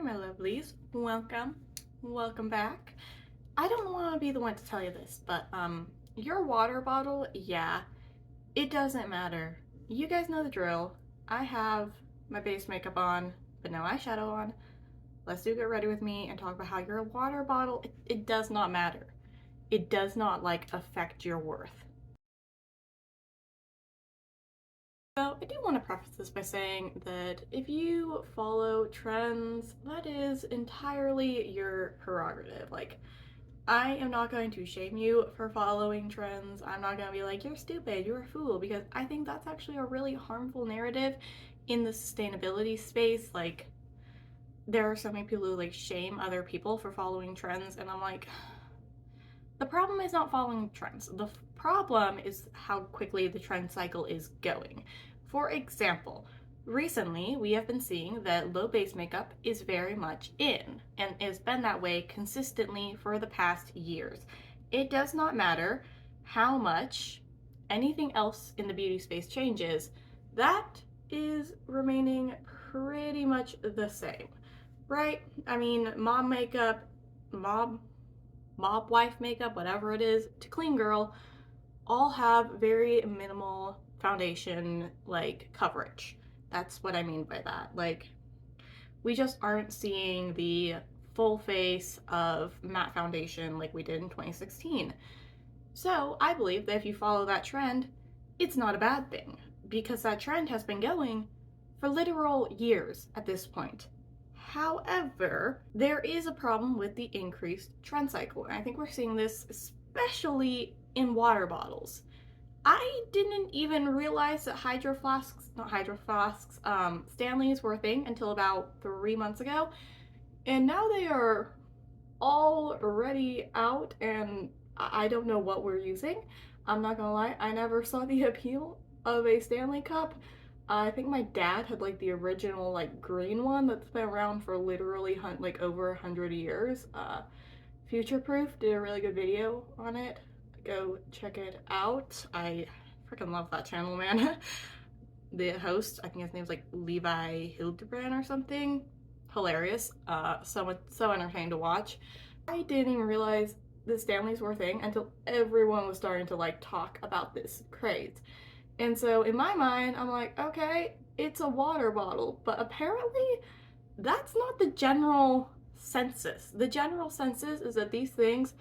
my lovelies. Welcome back. I don't want to be the one to tell you this, but your water bottle, yeah, it doesn't matter. You guys know the drill. I have my base makeup on, but no eyeshadow on. Let's do get ready with me and talk about how your water bottle, it does not matter. It does not affect your worth. So I do want to preface this by saying that if you follow trends, that is entirely your prerogative. I am not going to shame you for following trends. I'm not going to be like, you're stupid, you're a fool, because I think that's actually a really harmful narrative in the sustainability space. There are so many people who shame other people for following trends, and I'm like, the problem is not following trends. The problem is how quickly the trend cycle is going. For example, recently we have been seeing that low base makeup is very much in and has been that way consistently for the past years. It does not matter how much anything else in the beauty space changes, that is remaining pretty much the same, right? I mean, mob makeup, mob wife makeup, whatever it is, to clean girl, all have very minimal foundation coverage. That's what I mean by that. We just aren't seeing the full face of matte foundation like we did in 2016. So I believe that if you follow that trend, it's not a bad thing, because that trend has been going for literal years at this point. However, there is a problem with the increased trend cycle, and I think we're seeing this especially in water bottles. I didn't even realize that Stanleys were a thing until about 3 months ago, and now they are already out, and I don't know what we're using. I'm not gonna lie, I never saw the appeal of a Stanley cup. I think my dad had the original green one that's been around for literally over 100 years. Future Proof did a really good video on it. Go check it out. I freaking love that channel, man. The host, I think his name's Levi Hildebrand or something. Hilarious. So entertaining to watch. I didn't even realize the Stanleys were a thing until everyone was starting to talk about this craze. And so in my mind, I'm like, okay, it's a water bottle, but apparently that's not the general census. The general census is that these things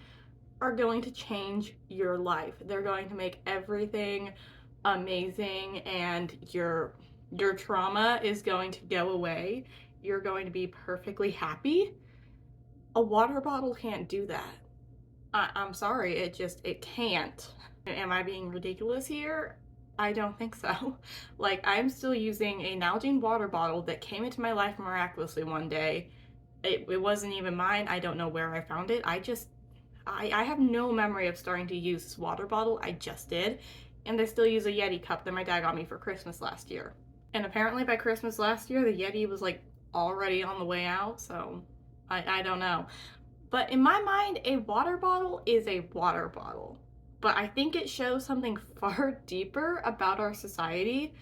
are going to change your life. They're going to make everything amazing, and your trauma is going to go away. You're going to be perfectly happy. A water bottle can't do that. I'm sorry, it can't. Am I being ridiculous here? I don't think so. I'm still using a Nalgene water bottle that came into my life miraculously one day. It wasn't even mine. I don't know where I found it. I have no memory of starting to use this water bottle. I just did. And I still use a Yeti cup that my dad got me for Christmas last year. And apparently by Christmas last year, the Yeti was already on the way out, so I don't know. But in my mind, a water bottle is a water bottle. But I think it shows something far deeper about our society,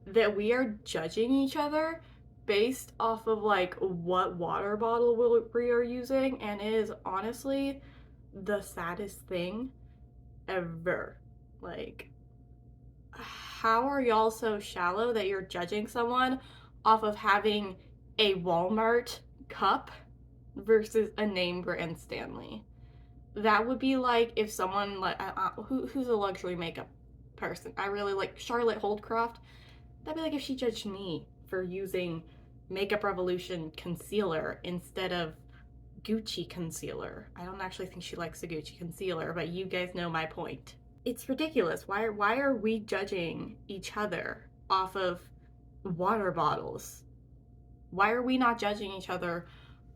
that we are judging each other based off of what water bottle we are using, and it is honestly the saddest thing ever. How are y'all so shallow that you're judging someone off of having a Walmart cup versus a name brand Stanley? That would be like if someone who's a luxury makeup person. I really like Charlotte Holdcroft. That'd be like if she judged me for using Makeup Revolution concealer instead of Gucci concealer. I don't actually think she likes the Gucci concealer, but you guys know my point. It's ridiculous. Why are we judging each other off of water bottles? Why are we not judging each other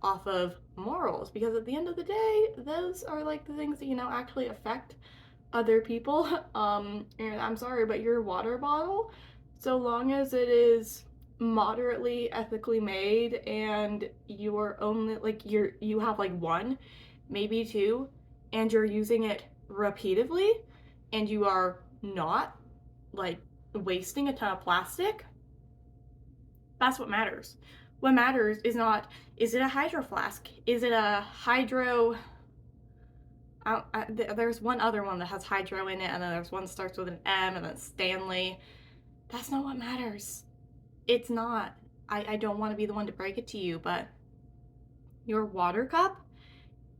off of morals? Because at the end of the day, those are the things that actually affect other people. And I'm sorry, but your water bottle, so long as it is moderately ethically made and you are only you have one, maybe two, and you're using it repeatedly, and you are not wasting a ton of plastic, that's what matters. What matters is not, is it a hydro flask? Is it a hydro? There's one other one that has hydro in it, and then there's one that starts with an M, and then Stanley. That's not what matters. It's not. I don't want to be the one to break it to you, but your water cup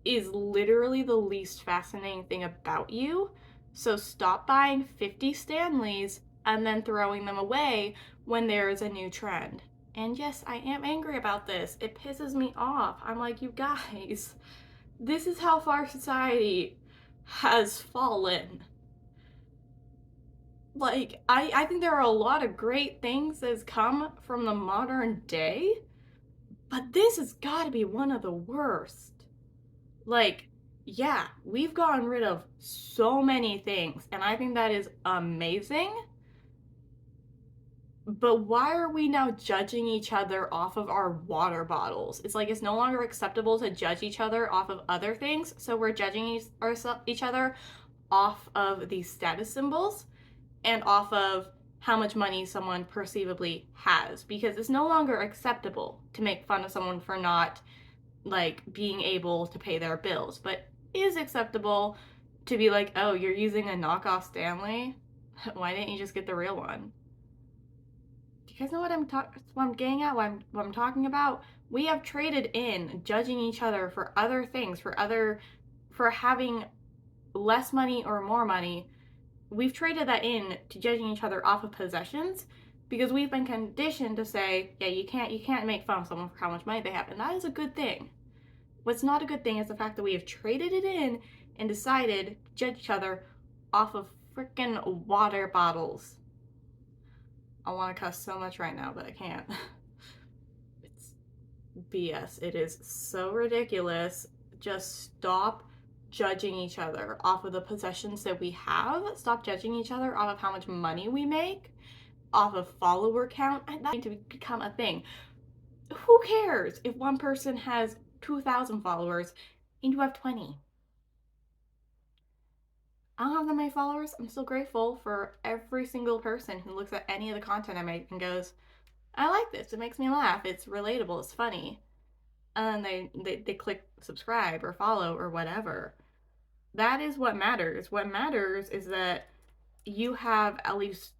is literally the least fascinating thing about you. So stop buying 50 Stanleys and then throwing them away when there is a new trend. And yes, I am angry about this. It pisses me off. I'm like, you guys, this is how far society has fallen. Like, I think there are a lot of great things that's come from the modern day, but this has got to be one of the worst. Like, yeah, we've gotten rid of so many things, and I think that is amazing. But why are we now judging each other off of our water bottles? It's like it's no longer acceptable to judge each other off of other things, so we're judging each other off of these status symbols and off of how much money someone perceivably has, because it's no longer acceptable to make fun of someone for not like being able to pay their bills, but is acceptable to be like, oh, you're using a knockoff Stanley? Why didn't you just get the real one? Do you guys know what I'm getting at? What I'm talking about? We have traded in judging each other for other things, for having less money or more money. We've traded that in to judging each other off of possessions, because we've been conditioned to say, yeah, you can't make fun of someone for how much money they have, and that is a good thing. What's not a good thing is the fact that we have traded it in and decided to judge each other off of freaking water bottles. I want to cuss so much right now, but I can't. It's BS. It is so ridiculous. Just stop judging each other off of the possessions that we have. Stop judging each other off of how much money we make, off of follower count. And that needs to become a thing. Who cares if one person has 2,000 followers and you have 20? I don't have that many followers. I'm still grateful for every single person who looks at any of the content I make and goes, I like this. It makes me laugh. It's relatable. It's funny. And then they click subscribe or follow or whatever. That is what matters. What matters is that you have at least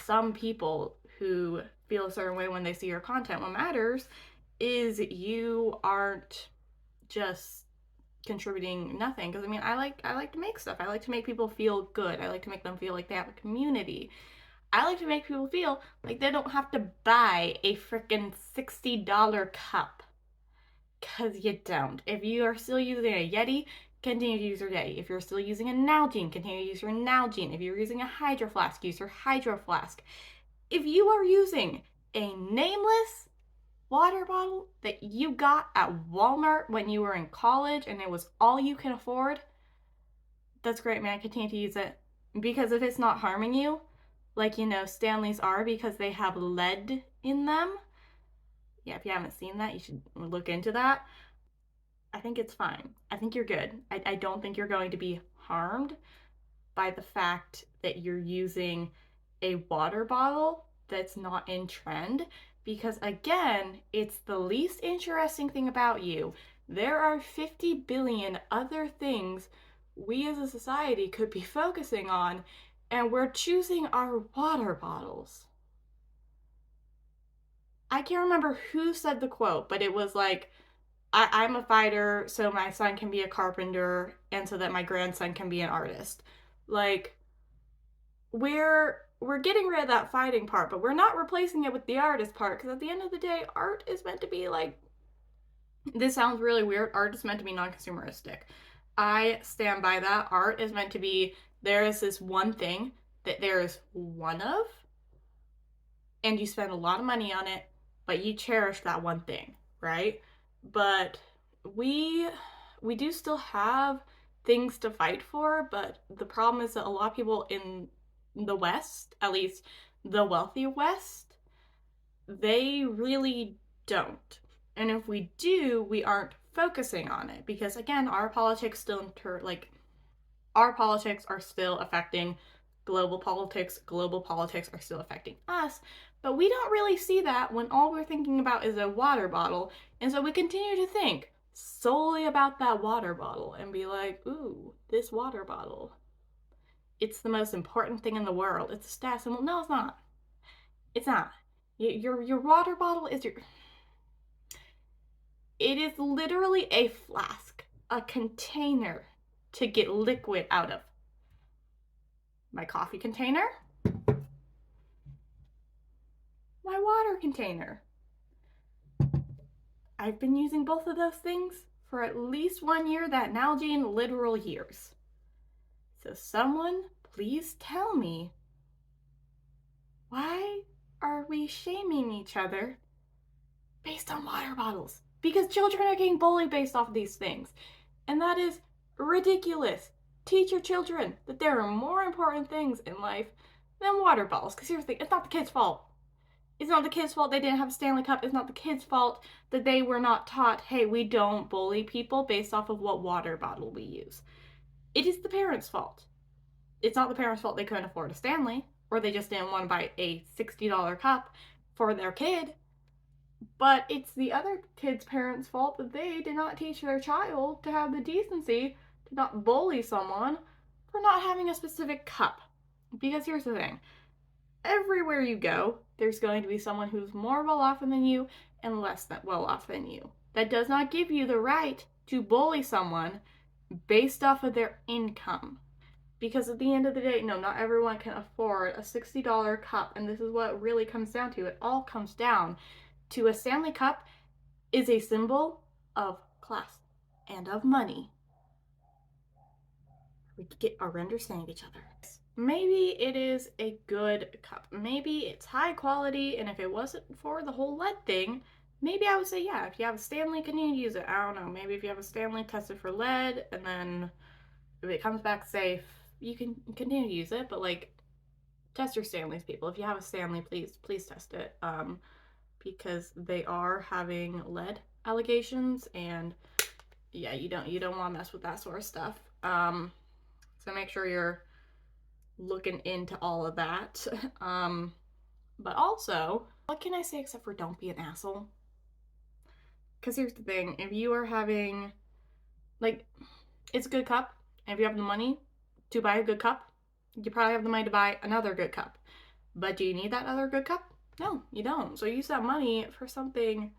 some people who feel a certain way when they see your content. What matters is you aren't just contributing nothing. Because I mean, I like to make stuff. I like to make people feel good. I like to make them feel like they have a community. I like to make people feel like they don't have to buy a freaking $60 cup. Because you don't. If you are still using a Yeti, continue to use your Yeti. If you're still using a Nalgene, continue to use your Nalgene. If you're using a Hydro Flask, use your Hydro Flask. If you are using a nameless water bottle that you got at Walmart when you were in college and it was all you can afford, that's great, man. Continue to use it. Because if it's not harming you, like, Stanleys are because they have lead in them. Yeah, if you haven't seen that, you should look into that. I think it's fine. I think you're good. I don't think you're going to be harmed by the fact that you're using a water bottle that's not in trend, because again, it's the least interesting thing about you. There are 50 billion other things we as a society could be focusing on, and we're choosing our water bottles. I can't remember who said the quote, but it was like, I'm a fighter, so my son can be a carpenter, and so that my grandson can be an artist. Like, we're getting rid of that fighting part, but we're not replacing it with the artist part, because at the end of the day, art is meant to be like, this sounds really weird, art is meant to be non-consumeristic. I stand by that. Art is meant to be, there is this one thing that there is one of, and you spend a lot of money on it, but you cherish that one thing, right? But we do still have things to fight for, but the problem is that a lot of people in the West, at least the wealthy West, they really don't. And if we do, we aren't focusing on it, because again, our politics are still affecting global politics are still affecting us, But we don't really see that when all we're thinking about is a water bottle. And so we continue to think solely about that water bottle and be like, ooh, this water bottle. It's the most important thing in the world. It's a status symbol. No, it's not. It's not. Your water bottle is your... It is literally a flask, a container to get liquid out of. My coffee container, my water container. I've been using both of those things for at least 1 year, that Nalgene literal years. So someone please tell me, why are we shaming each other based on water bottles? Because children are getting bullied based off of these things. And that is ridiculous. Teach your children that there are more important things in life than water bottles. Because here's the thing, it's not the kid's fault. It's not the kid's fault they didn't have a Stanley Cup. It's not the kid's fault that they were not taught, hey, we don't bully people based off of what water bottle we use. It is the parents' fault. It's not the parents' fault they couldn't afford a Stanley, or they just didn't want to buy a $60 cup for their kid. But it's the other kid's parents' fault that they did not teach their child to have the decency to not bully someone for not having a specific cup. Because here's the thing. Everywhere you go, there's going to be someone who's more well off than you and less well off than you. That does not give you the right to bully someone based off of their income. Because at the end of the day, no, not everyone can afford a $60 cup, and this is what it really comes down to. It all comes down to a Stanley Cup is a symbol of class and of money. We get our understanding each other. Maybe it is a good cup. Maybe it's high quality, and if it wasn't for the whole lead thing, maybe I would say, yeah, if you have a Stanley, continue to use it. I don't know, maybe if you have a Stanley, test it for lead, and then if it comes back safe, you can continue to use it, but like, test your Stanleys, people. If you have a Stanley, please test it, because they are having lead allegations, and yeah, you don't want to mess with that sort of stuff. So make sure you're looking into all of that. But also, what can I say except for don't be an asshole? Because here's the thing, if you are having, like, it's a good cup, and if you have the money to buy a good cup, you probably have the money to buy another good cup. But do you need that other good cup? No, you don't. So use that money for something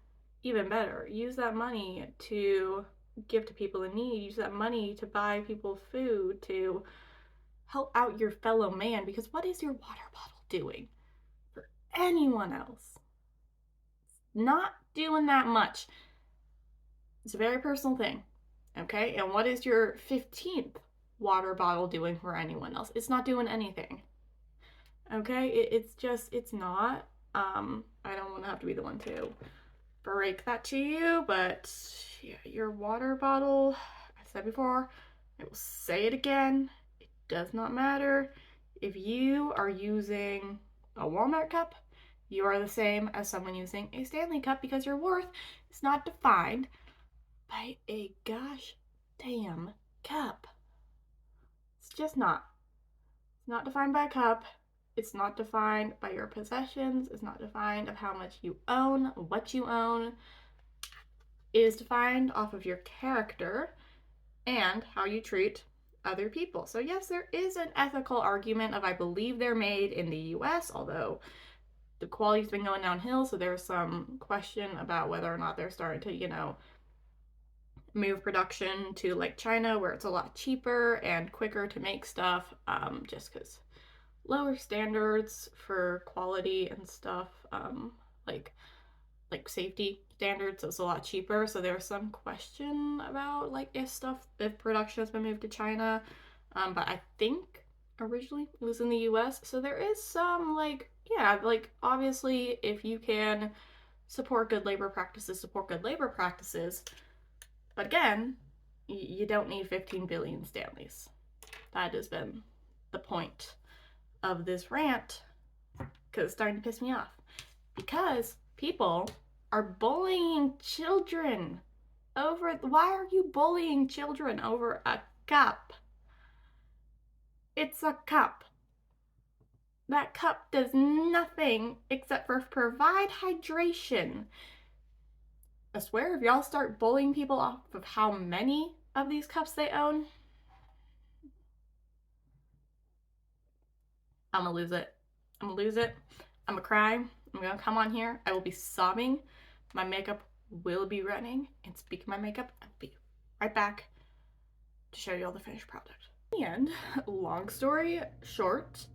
even better. Use that money to give to people in need. Use that money to buy people food, to help out your fellow man. Because what is your water bottle doing for anyone else? Not doing that much. It's a very personal thing. Okay? And what is your 15th water bottle doing for anyone else? It's not doing anything. Okay? It's not. I don't want to have to be the one to break that to you, but yeah, your water bottle, I said before, I will say it again, it does not matter. If you are using a Walmart cup, you are the same as someone using a Stanley cup, because your worth is not defined by a gosh damn cup. It's just not. It's not defined by a cup. It's not defined by your possessions. It's not defined of how much you own, what you own. It is defined off of your character and how you treat other people. So yes, there is an ethical argument of, I believe they're made in the US, although the quality's been going downhill, so there's some question about whether or not they're starting to, move production to like China, where it's a lot cheaper and quicker to make stuff, just because lower standards for quality and stuff, like safety standards, so it's a lot cheaper. So there's some question about like if production has been moved to China, but I think originally it was in the US, so there is some obviously if you can support good labor practices, support good labor practices. But again, you don't need 15 billion Stanleys. That has been the point of this rant, because it's starting to piss me off. Because people are bullying children over... Why are you bullying children over a cup? It's a cup. That cup does nothing except for provide hydration. I swear, if y'all start bullying people off of how many of these cups they own, I'm gonna lose it. I'm gonna lose it. I'm gonna cry. I'm gonna come on here. I will be sobbing. My makeup will be running. And speaking of my makeup, I'll be right back to show you all the finished product. And long story short,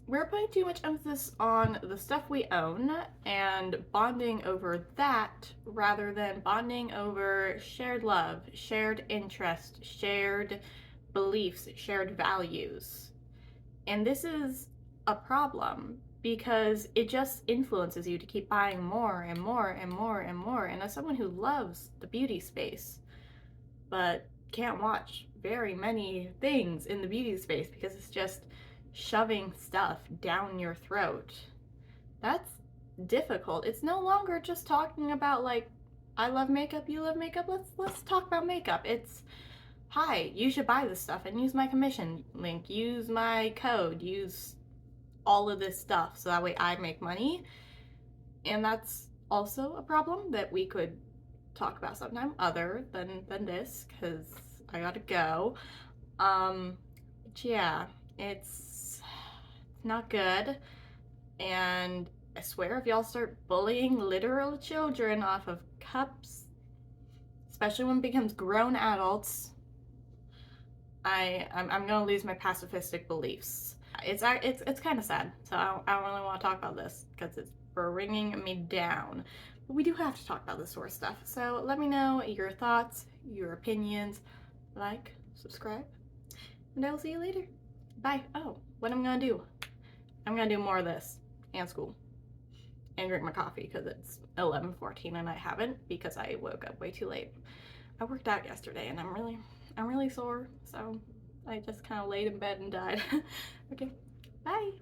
we're putting too much emphasis on the stuff we own and bonding over that rather than bonding over shared love, shared interest, shared beliefs, shared values. And this is a problem because it just influences you to keep buying more and more and more and more. And as someone who loves the beauty space, but can't watch very many things in the beauty space because it's just shoving stuff down your throat, that's difficult. It's no longer just talking about like, I love makeup, you love makeup, let's talk about makeup. It's, hi, you should buy this stuff and use my commission link, use my code, use all of this stuff so that way I make money. And that's also a problem that we could talk about sometime other than this, because I gotta go. But yeah, it's not good. And I swear, if y'all start bullying literal children off of cups, especially when it becomes grown adults, I'm gonna lose my pacifistic beliefs. It's kind of sad, so I don't really want to talk about this because it's bringing me down. But we do have to talk about this sort of stuff. So let me know your thoughts, your opinions, like, subscribe, and I will see you later. Bye. Oh, what I'm gonna do? I'm gonna do more of this and school and drink my coffee because it's 11:14 and I haven't because I woke up way too late. I worked out yesterday and I'm really sore, so I just kind of laid in bed and died. Okay, bye.